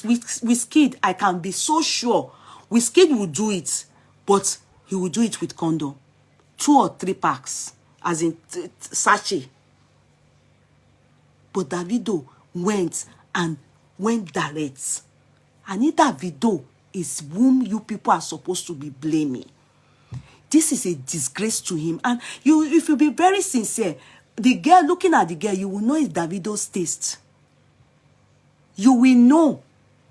Wizkid, I can be so sure Wizkid will do it, but he will do it with condom. 2 or 3 packs, as in sachet. But Davido went direct. And if Davido is whom you people are supposed to be blaming, this is a disgrace to him. And if you be very sincere, the girl, looking at the girl, you will know it's Davido's taste. You will know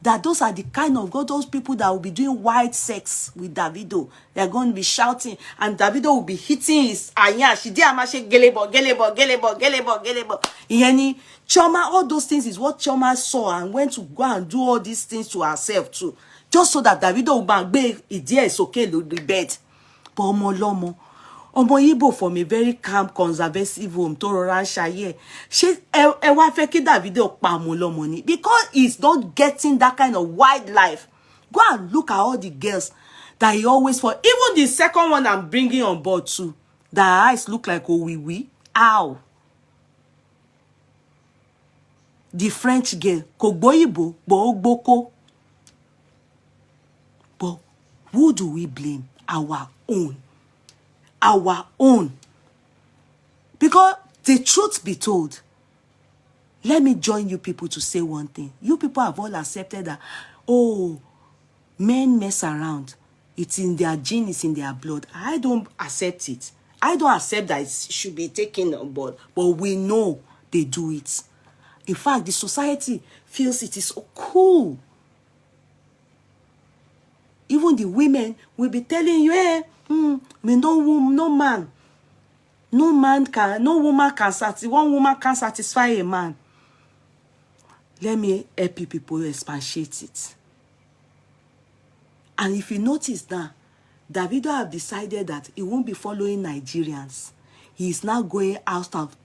that those are the kind of those people that will be doing wild sex with Davido. They're going to be shouting, and Davido will be hitting his aya. She did amashe gelebo. Yani Chioma, all those things is what Chioma saw and went to go and do all these things to herself too, just so that Davido will bang idea is okay to the bed. But Omo Igbo from a very calm, conservative home, to rọra ṣayé. Ṣé ẹ wá fẹ́ kí Davido pa ọmọ lọ́mọ ni? Because he's not getting that kind of wild life. Go and look at all the girls that he always for. Even the second one I'm bringing on board too, the eyes look like Owiwi. Ow. The French girl, Kogboyibo, Bogboko. But who do we blame? Our own. Our own. Because the truth be told, let me join you people to say one thing. You people have all accepted that, oh, men mess around. It's in their gene, it's in their blood. I don't accept it. I don't accept that it should be taken on board. But we know they do it. In fact, the society feels it is so cool. Even the women will be telling you, hey, no woman can satisfy, one woman can satisfy a man. Let me help you people expatiate it. And if you notice now, Davido have decided that he won't be following Nigerians. He is now going out of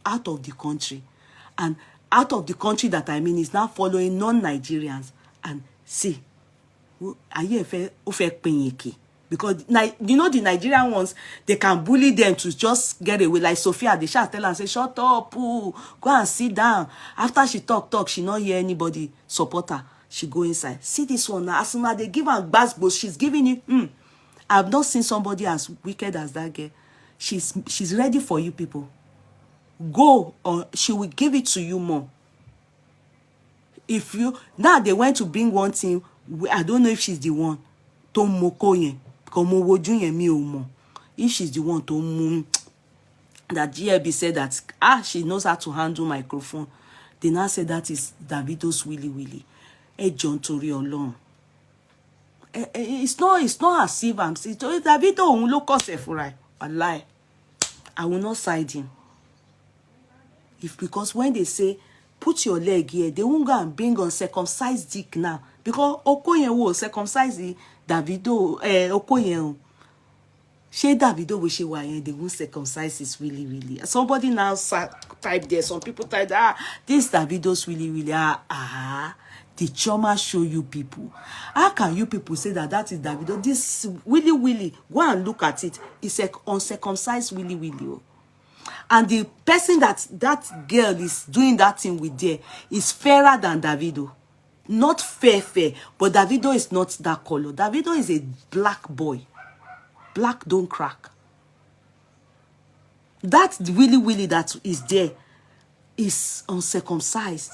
the country. And out of the country that I mean is now following non-Nigerians. And see, because you know the Nigerian ones, they can bully them to just get away. Like Sophia, they shall tell her and say, shut up, ooh, go and sit down. After she talk, she not hear anybody support her. She go inside. See this one now. As soon as they give her gbasgbos, she's giving you. I've not seen somebody as wicked as that girl. She's ready for you people. Go, or she will give it to you more. If you now they went to bring one thing, I don't know if she's the one. If she's the one to that GLB said that she knows how to handle microphone. They now say that is Davido's willy. John Tori alone. It's not as if I'm saying Davido won't look us right. A lie. I will not side him. Because when they say put your leg here, they won't go and bring on circumcised dick now. Because Okoyen will circumcise Davido, Okoyen. She Davido will she why they won't circumcise is really. Somebody now type there. Some people type this Davido's really. The Chioma show you people. How can you people say that is Davido? This willy. Go and look at it. It's an uncircumcised willy. And the person that girl is doing that thing with there is fairer than Davido. Not fair, but Davido is not that color. Davido is a black boy. Black don't crack. That willy that is there is uncircumcised.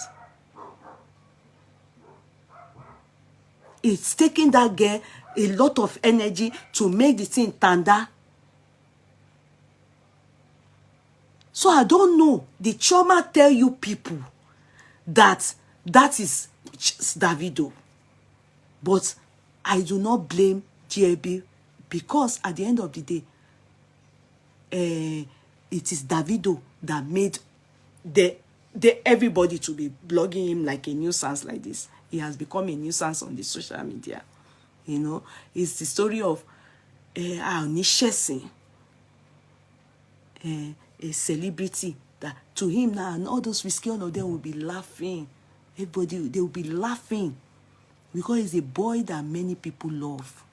It's taking that girl a lot of energy to make the thing tanda. So I don't know. The Chioma tell you people that is Davido. But I do not blame GLB because at the end of the day, it is Davido that made everybody to be blogging him like a nuisance like this. He has become a nuisance on the social media. You know, it's the story of Nishesi, a celebrity that to him now, and all those risky, all of them will be laughing. Everybody, they will be laughing because he's a boy that many people love.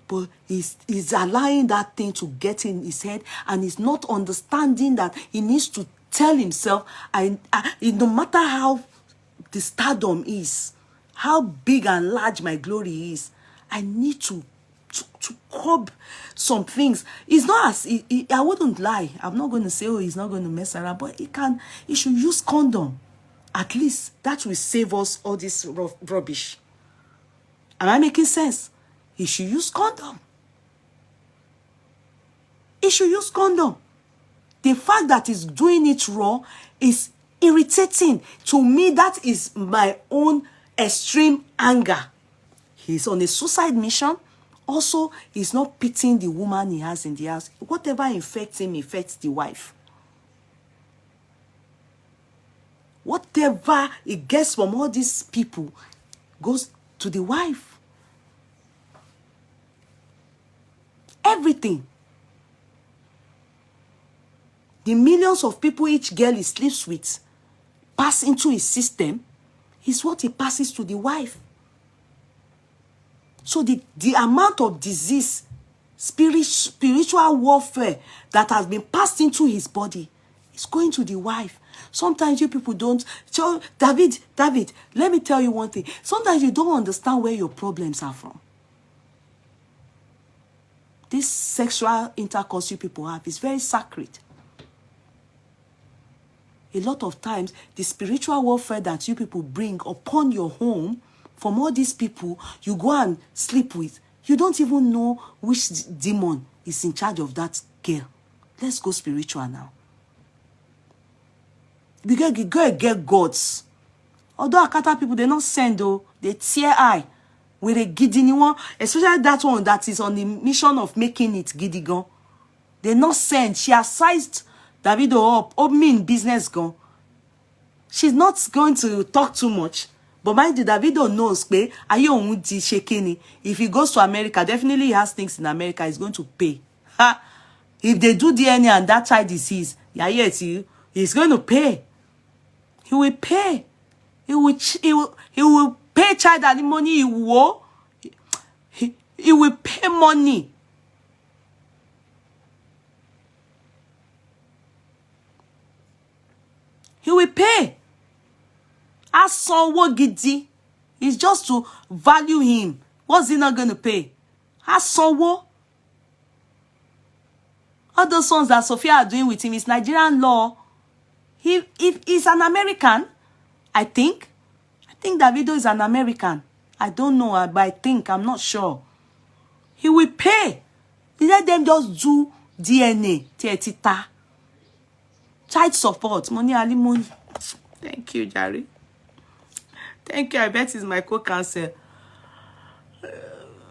But he's allowing that thing to get in his head, and he's not understanding that he needs to tell himself, no matter how the stardom is, how big and large my glory is, I need to curb some things. It's not as I wouldn't lie. I'm not going to say, oh, he's not going to mess around, but he should use condom. At least that will save us all this rubbish. Am I making sense? He should use condom. He should use condom. The fact that he's doing it raw is irritating. To me, that is my own extreme anger. He's on a suicide mission. Also, he's not pitying the woman he has in the house. Whatever infects him, infects the wife. Whatever he gets from all these people goes to the wife. Everything. The millions of people each girl he sleeps with pass into his system is what he passes to the wife. So the amount of disease, spiritual warfare that has been passed into his body is going to the wife. Sometimes you people don't. So David, let me tell you one thing. Sometimes you don't understand where your problems are from. This sexual intercourse you people have is very sacred. A lot of times, the spiritual warfare that you people bring upon your home from all these people you go and sleep with, you don't even know which demon is in charge of that girl. Let's go spiritual now. Because you go and get gods. Although Akata people, they not send though, they tear eye with a giddy one, especially that one that is on the mission of making it giddy. They not send. She has sized Davido up mean business gone. She's not going to talk too much. But mind you, Davido knows, if he goes to America, definitely he has things in America, he's going to pay. Ha! If they do DNA and that child is his, he's going to pay. He will pay. He will pay child alimony. He will pay money. He will pay. As someone giddy, it's just to value him. What's he not going to pay? As someone. All those sons that Sophia are doing with him is Nigerian law. He's an American, I think. I think Davido is an American. I don't know, but I'm not sure. He will pay. Let them just do DNA. Tietita. Child support. Money, alimony. Thank you, Jerry. Thank you. I bet it's my co-cancer.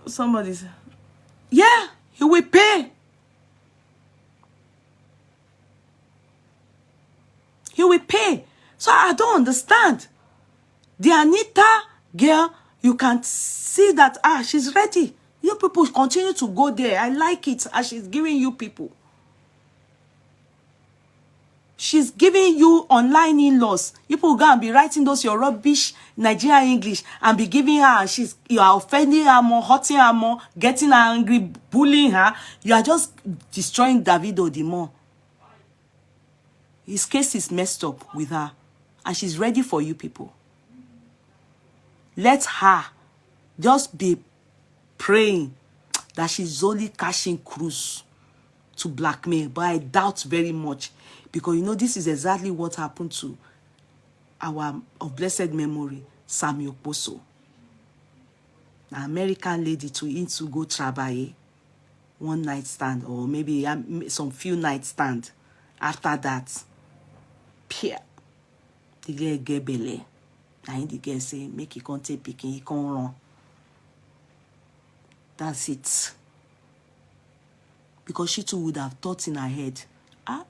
Somebody's. Yeah, he will pay. He will pay. So I don't understand. The Anita girl, you can see that, she's ready. You people continue to go there. I like it as she's giving you people. She's giving you online in-laws. You people go and be writing those your rubbish Nigerian English and be giving her, and you are offending her more, hurting her more, getting her angry, bullying her. You are just destroying Davido the more. His case is messed up with her, and she's ready for you people. Let her just be praying that she's only cashing cruise to blackmail, but I doubt very much, because this is exactly what happened to our of blessed memory, Samuel Poso. An American lady to go travel, one night stand, or maybe some few night stand. After that, Pierre, the girl get belly. And the girl say, make it can't take picking, he can't run. That's it. Because she too would have thought in her head,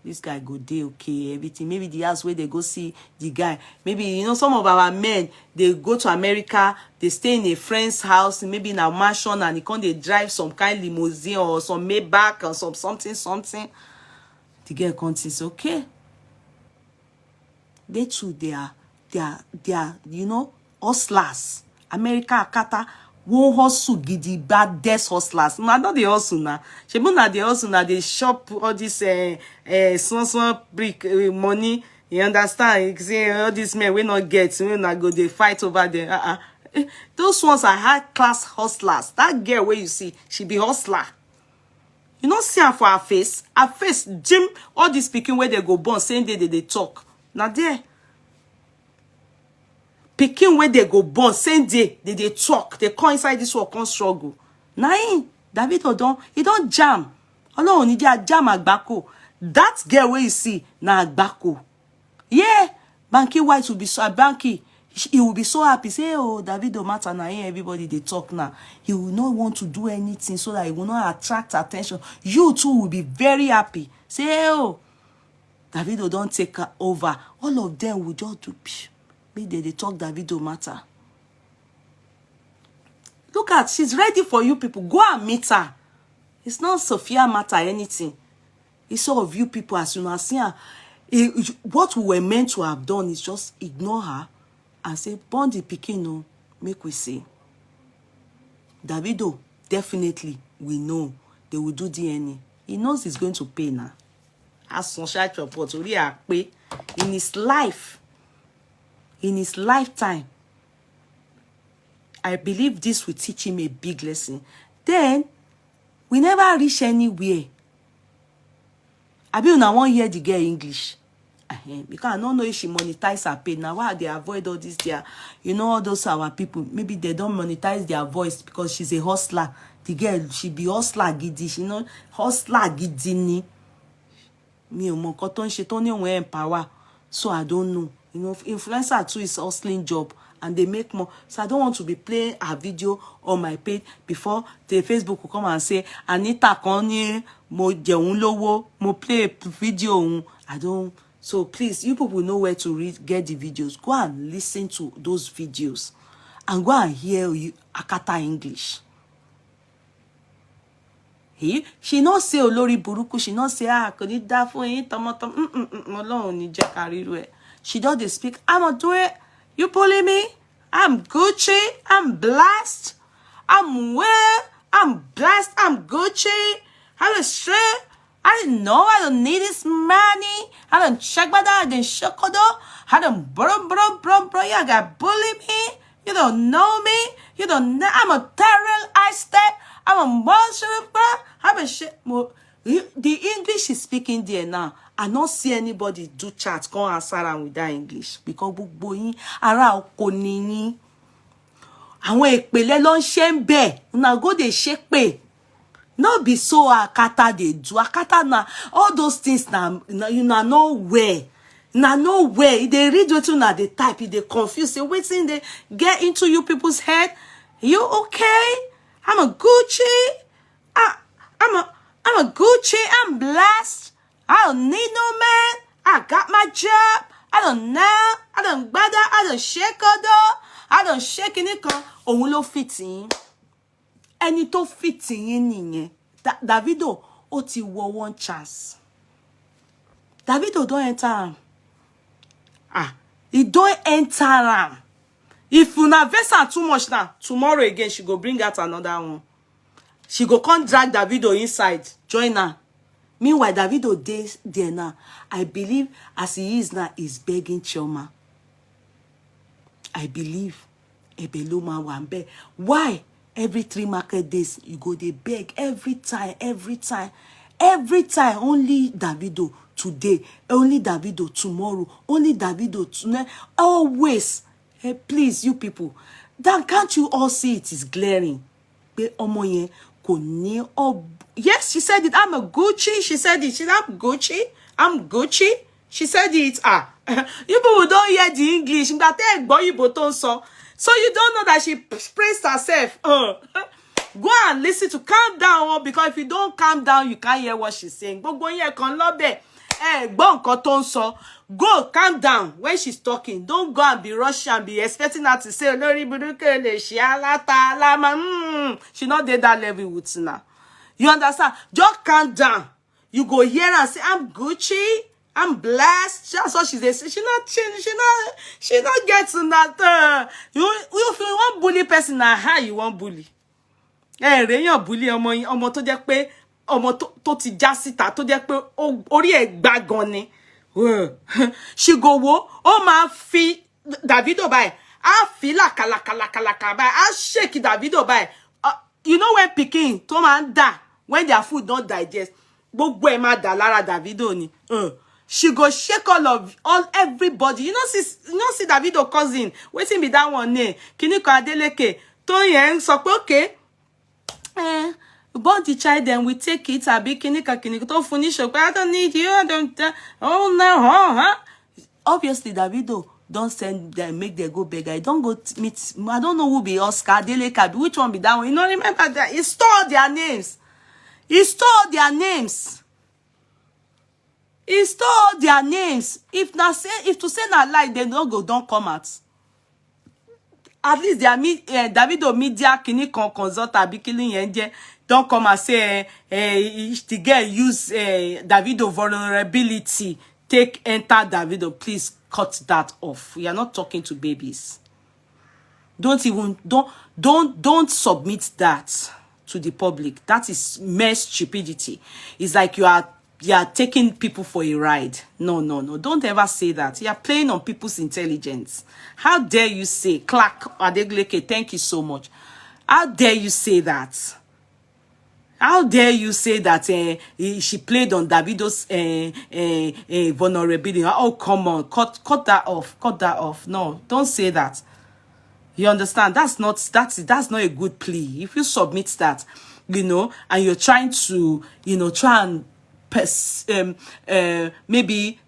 this guy go day okay, everything. Maybe the house where they go see the guy. Maybe, some of our men, they go to America, they stay in a friend's house, maybe in a mansion, and they drive some kind of limousine or some Maybach or something. The girl can't say, okay. They too, they are, hustlers. America, Akata, won't hustle, giddy, bad, death hustlers. No, not the hustle now. She not the hustle now. They shop all this, small brick money. You understand? You see, all these men will not get, we not go, they fight over them. Those ones are high-class hustlers. That girl where you see, she be hustler. You don't see her for her face. Her face, Jim, all this speaking where they go born, saying they talk. Now there. Picking where they go born, saying they talk. They come inside this work, come struggle. Now, Davido he don't jam. Ọlọ́run ní jẹ́ jam àgbákò. That girl where you see, na àgbákò. Yeah, Banky White will be so Banky. He will be so happy. Say, oh, Davido matter now. Everybody they talk now. He will not want to do anything so that he will not attract attention. You too will be very happy. Say, oh, Davido don't take over. All of them will just do. Maybe they talk Davido matter. Look at, she's ready for you people. Go and meet her. It's not Sophia matter anything. It's all of you people as you know see her. What we were meant to have done is just ignore her and say, born the pikin, no, make we see. Davido, definitely, we know they will do DNA. He knows he's going to pay now. As Sunshine report, in his life, in his lifetime, I believe this will teach him a big lesson. Then, we never reach anywhere. I be una wan hear the girl English. Because I don't know if she monetize her page. Now why they avoid all this there? You know, all those our people, maybe they don't monetize their voice because she's a hustler. The girl, she be hustler gidi. She know hustler gidi ni. Me o mo koton she to ni won empower. So I don't know. You know, influencer too is hustling job. And they make more. So I don't want to be playing a video on my page before the Facebook will come and say, Anita Konye, mo jeun lowo, mo play video. I don't. So please, you people know where to get the videos. Go and listen to those videos. And go and hear Akata English. She not say Olori Buruku. She not say, could it da for it? She does speak. I'm not do it. You pulling me? I'm Gucci. I'm blessed. I'm well. I'm blessed. I'm Gucci. I'm straight. I didn't know. I don't need this money. I don't check by that. I didn't shokodo. I don't bro. You got bully me. You don't know me. You don't know. I'm a terror. I step. I'm a monster. I'm a shit. The English is speaking there now. I don't see anybody do chat. Come answer am with that English. Because gbogbo yin ara oko ni yin. Àwọn ìpèlè ló ń ṣe ń bẹ̀. Una go dey ṣépè. No be so Akata they do. Akata na all those things na you na nowhere. Na nowhere. They read what you na they type. They confuse. They waiting. They get into you people's head. You okay? I'm a Gucci. I'm a Gucci. I'm blessed. I don't need no man. I got my job. I don't know. I don't bother. I don't shake odo. I don't shake any con. Òun ló fitting. Ẹni tó fitting nìyẹn. Davido, ó ti wọ one chance. Davido don't enter. He don't enter. If una vex her too much now, tomorrow again she go bring out another one. She go come drag Davido inside. Join her. Meanwhile, Davido days there now. I believe as he is now, he's begging Chioma. I believe Ebeloma Wambe. Why? Every 3 market days, you go they beg. Every time. Only Davido today. Only Davido tomorrow. Only Davido tonight. Always. Hey, please, you people. Then can't you all see it is glaring? Yes, she said it. I'm a Gucci. She said it. I'm Gucci. I'm Gucci. She said it. You people don't hear the English. So you don't know that she praised herself. Go and listen to calm down. Because if you don't calm down, you can't hear what she's saying. But go here, go calm down when she's talking. Don't go and be rushing and be expecting her to say, she not did that level with now. You understand? Just calm down. You go here and say, I'm Gucci. I'm blessed. That's what she says. She not getting that. You if you want bully person, how you want bully? Reyan bully ọmọ tó jẹ́ pé ọmọ tó ti já síta tó jẹ́ pé orí ẹ̀ gbá gan ni. She go wo, oh ma fi Davido by. I feel like I shake Davido by. You know when picking, to man da, when their food don't digest, gbogbo e ma da lara Davido ni. She go shake all everybody. You know see Davido cousin. Waiting be that one name. Kini ko Adeleke. Toyin sọ pé okay. Born the child, then we take it. Abi kini to finish. I don't need you. I don't. Oh no, huh? Obviously, Davido don't send them, make them go beg. I don't go meet. I don't know who be Oscar Deleka. Which one be that one? You know, remember that he stole their names. He stole their names. He stole their names. If to say na lie, they don't come out. At least their Davido media kini consult abi killing yenje don't come and say the girl use Davido vulnerability take enter Davido. Please cut that off. We are not talking to babies. Don't submit that to the public. That is mere stupidity. It's like you are taking people for a ride. No. Don't ever say that. You are playing on people's intelligence. How dare you say, Clark Adegleke, thank you so much. How dare you say that? How dare you say that she played on Davido's vulnerability? Oh, come on. Cut that off. Cut that off. No, don't say that. You understand? That's not a good plea. If you submit that, and you're trying to, try and maybe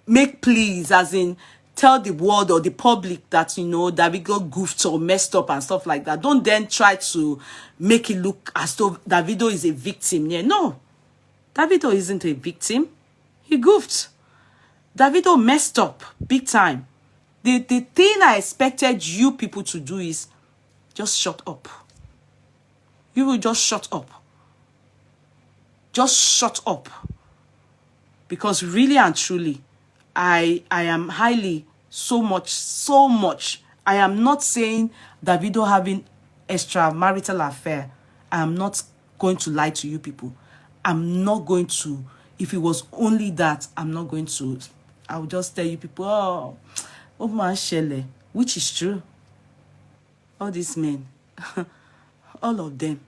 make pleas, as in tell the world or the public that Davido goofed or messed up and stuff like that. Don't then try to make it look as though Davido is a victim. Yeah, no, Davido isn't a victim. He goofed. Davido messed up big time. The thing I expected you people to do is just shut up. You will just shut up. Just shut up. Because really and truly, I am highly, so much. I am not saying Davido having extramarital affair. I am not going to lie to you people. I'm not going to. If it was only that, I'm not going to. I will just tell you people, oh man, Shelley, which is true. All these men, all of them,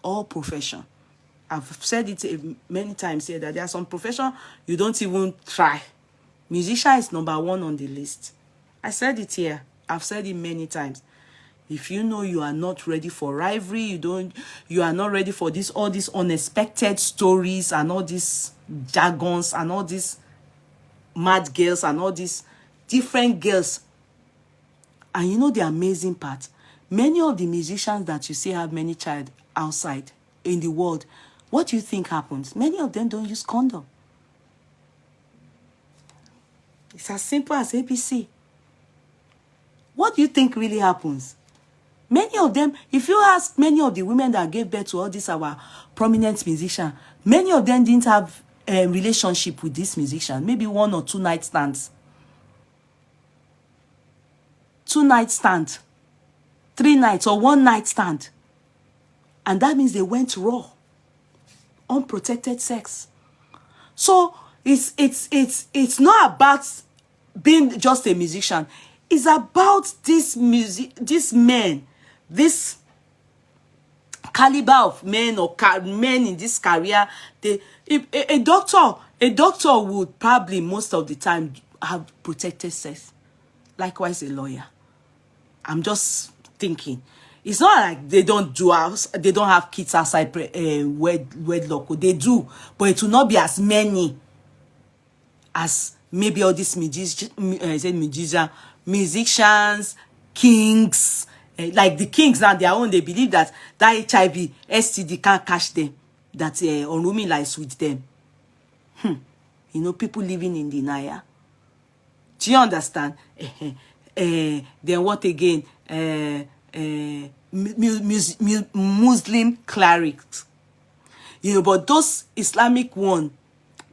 all profession. I've said it many times here that there are some profession you don't even try. Musician is number 1 on the list. I said it here. I've said it many times. If you know you are not ready for rivalry, you are not ready for all these unexpected stories and all these jargons and all these mad girls and all these different girls. And you know the amazing part? Many of the musicians that you see have many child outside in the world, what do you think happens? Many of them don't use condom. It's as simple as ABC. What do you think really happens? Many of them, if you ask many of the women that gave birth to all these our prominent musicians, many of them didn't have a relationship with this musician. Maybe 1 or 2 night stands. 2 night stand. 3 nights or 1 night stand. And that means they went raw. Unprotected sex. So it's not about being just a musician. It's about this men, this caliber of men or men in this career. A doctor would probably most of the time have protected sex. Likewise, a lawyer. I'm just thinking. It's not like they don't have kids outside wedlock. They do, but it will not be as many as maybe all these musicians, kings, like the kings now, their own, they believe that HIV, STD can't catch them, that Orunmila is with them. People living in denial. Do you understand? Then what again? Muslim clerics. But those Islamic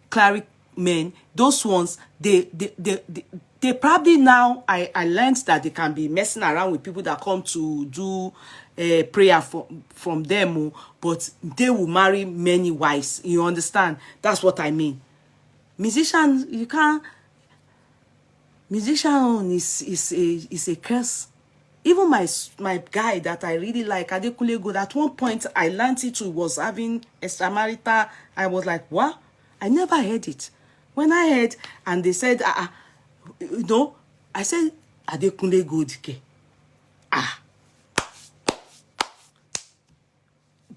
cleric men, those ones, they probably now, I learned that they can be messing around with people that come to do prayer from them, but they will marry many wives. You understand? That's what I mean. Musician, you can't. Musician is a curse. Even my guy that I really like, Adekunle Gold, at one point I learned it too, was having extramarital. I was like, what? I never heard it. When I heard, and they said, you know, I said, Adekunle Gold, okay.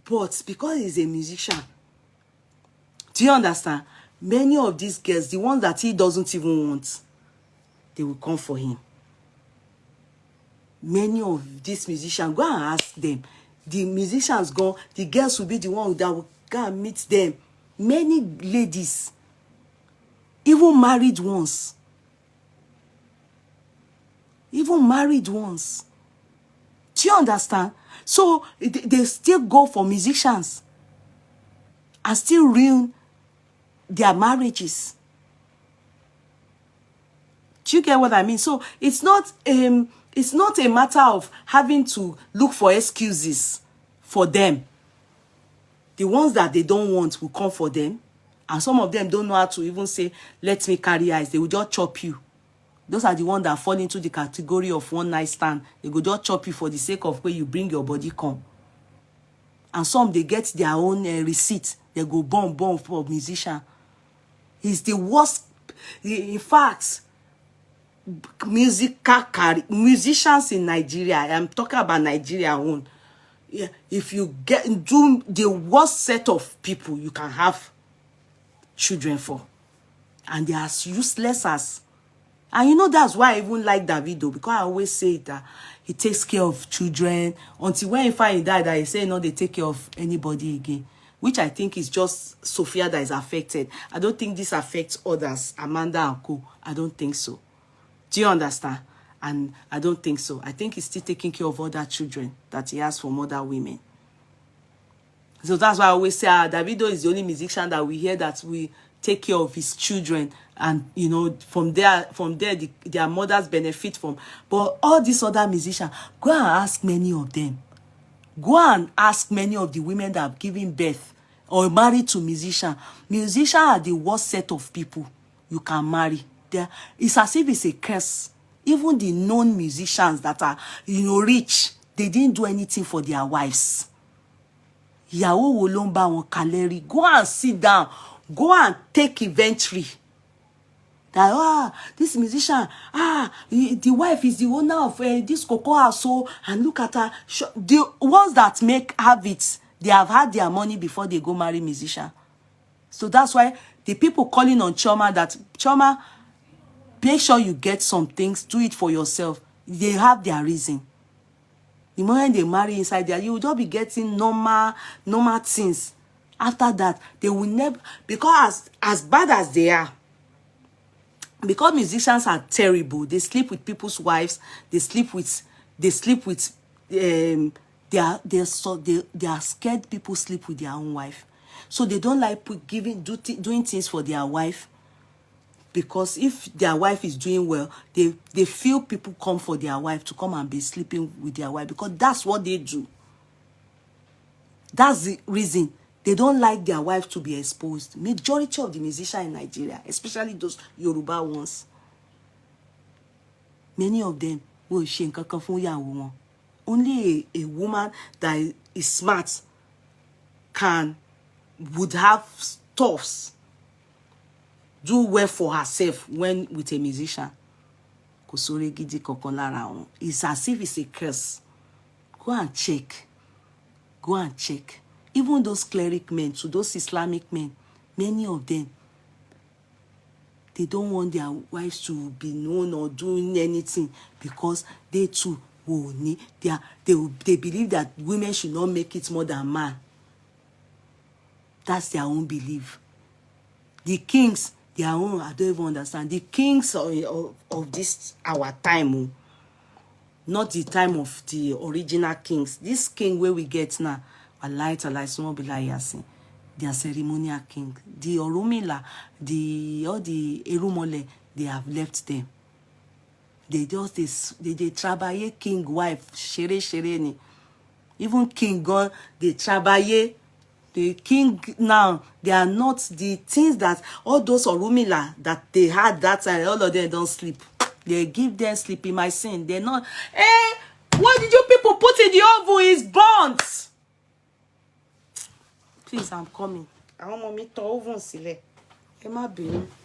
But because he's a musician, do you understand? Many of these girls, the ones that he doesn't even want, they will come for him. Many of these musicians, go and ask them. The musicians go, the girls will be the one that will go and meet them. Many ladies, even married ones. Even married ones. Do you understand? So they still go for musicians and still ruin their marriages. Do you get what I mean? So it's not a matter of having to look for excuses for them. The ones that they don't want will come for them. And some of them don't know how to even say, let me carry eyes. They will just chop you. Those are the ones that fall into the category of one night stand. They go just chop you for the sake of where you bring your body come. And some, they get their own receipt. They go bomb for musician. He's the worst. In fact, musicians in Nigeria, I'm talking about Nigeria own. Yeah, if you do the worst set of people you can have children for, and they are as useless as. And you know that's why I even like Davido, because I always say that he takes care of children until when he finally died, that he say no, they take care of anybody again, which I think is just Sophia that is affected. I don't think this affects others, Amanda and co. I don't think so. Do you understand? And I don't think so. I think he's still taking care of other children that he has from other women. So that's why I always say Davido is the only musician that we hear that we take care of his children, and you know, from there their mothers benefit from. But all these other musicians, go and ask many of them. Go and ask many of the women that have given birth or married to musicians. Musicians are the worst set of people you can marry. It's as if it's a curse. Even the known musicians that are, you know, rich, they didn't do anything for their wives. Ìyàwó wo ló ń bá wọn kalẹ́rí. Go and sit down. Go and take inventory. That this musician, the wife is the owner of this cocoa house, so, and look at her. The ones that have it, they have had their money before they go marry musician. So that's why the people calling on Chioma, that Chioma, make sure you get some things, do it for yourself. They have their reason. The moment they marry inside there, you will just be getting normal things. After that, they will never, because as bad as they are, because musicians are terrible, they sleep with people's wives, they are scared people sleep with their own wife. So they don't like doing things for their wife, because if their wife is doing well, they feel people come for their wife to come and be sleeping with their wife, because that's what they do. That's the reason. They don't like their wife to be exposed. Majority of the musicians in Nigeria, especially those Yoruba ones, many of them will shame woman. Only a woman that is smart would have stuffs, do well for herself when with a musician. It's as if it's a curse. Go and check. Go and check. Even those cleric men, to those Islamic men, many of them, they don't want their wives to be known or doing anything, because they too will need, they believe that women should not make it more than man. That's their own belief. The kings, their own, I don't even understand. The kings of this our time, not the time of the original kings. This king where we get now, a light, small be like yasin. They are ceremonial king. The Orumila, all the Erumole, they have left them. They trabaye king wife, shere ni. Even king gone, they trabaye The king now, they are not the things that all those Orumila that they had that time, all of them don't sleep. They give them sleep in my sin. They're not, what did you people put in the oven is burnt. Please, I'm coming. I want me to oven sile. Ẹ má bínú.